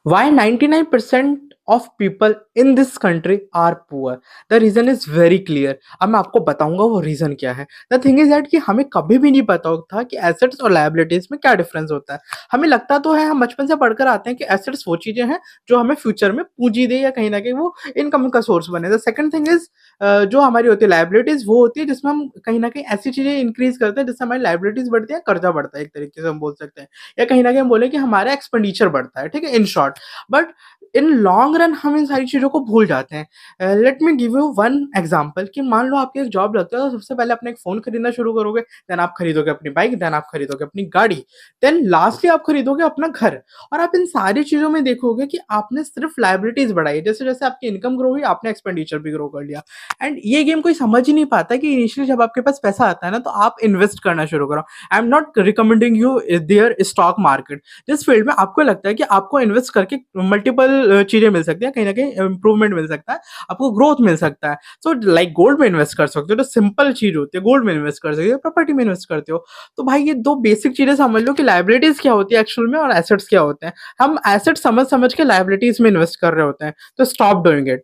Why 99% of people in this country are poor? The reason is very clear. अब मैं आपको बताऊंगा वो रीजन क्या है. The thing is that कि हमें कभी भी नहीं पता था कि एसेट्स और लायबिलिटीज में क्या डिफरेंस होता है. हमें लगता तो है, हम बचपन से पढ़कर आते हैं कि एसेट्स वो चीजें हैं जो हमें फ्यूचर में पूंजी दे या कहीं ना कहीं वो इनकम का सोर्स बने. द सेकंड थिंग इज जो हमारी होती है लायबिलिटीज, वो होती है जिसमें हम कहीं ना कहीं ऐसी चीजें इंक्रीज करते हैं जिससे हमारी लायबिलिटीज बढ़ती है, कर्जा बढ़ता है, एक तरीके से हम बोल सकते हैं, या कहीं ना कहीं हम बोले कि हमारा एक्सपेंडिचर बढ़ता है. ठीक है, in short. But in long run हम इन सारी चीज़ों को भूल जाते हैं. Let me give you one example कि मान लो आपकी एक जॉब लगता है, तो सबसे पहले अपने एक फ़ोन खरीदना शुरू करोगे, देन आप खरीदोगे अपनी बाइक, देन आप खरीदोगे अपनी गाड़ी, देन लास्टली आप खरीदोगे अपना घर. और आप इन सारी चीज़ों में देखोगे कि आपने सिर्फ लायबिलिटीज़ बढ़ाई. जैसे-जैसे आपकी इनकम ग्रो हुई, आपने एक्सपेंडिचर भी ग्रो कर लिया. एंड ये गेम कोई समझ ही नहीं पाता कि इनिशियली जब आपके पास पैसा आता है ना, तो आप इन्वेस्ट करना शुरू करो. I am not recommending you there stock market. जिस फील्ड में आपको लगता है कि आपको इन्वेस्ट करके मल्टीपल चीजें मिल सकती है, कहीं ना कहीं इंप्रूवमेंट मिल सकता है, आपको ग्रोथ मिल सकता है. सो लाइक गोल्ड में इन्वेस्ट कर सकते हो, तो सिंपल चीज होती है. गोल्ड में इन्वेस्ट कर सकते हो, प्रॉपर्टी में इन्वेस्ट करते हो. तो भाई ये दो बेसिक चीजें समझ लो कि लाइबिलिटीज क्या होती है एक्चुअल में और एसेट्स क्या होते हैं. हम एसेट समझ समझ के लाइबिलिटीज में इन्वेस्ट कर रहे होते हैं, तो स्टॉप डूइंग इट.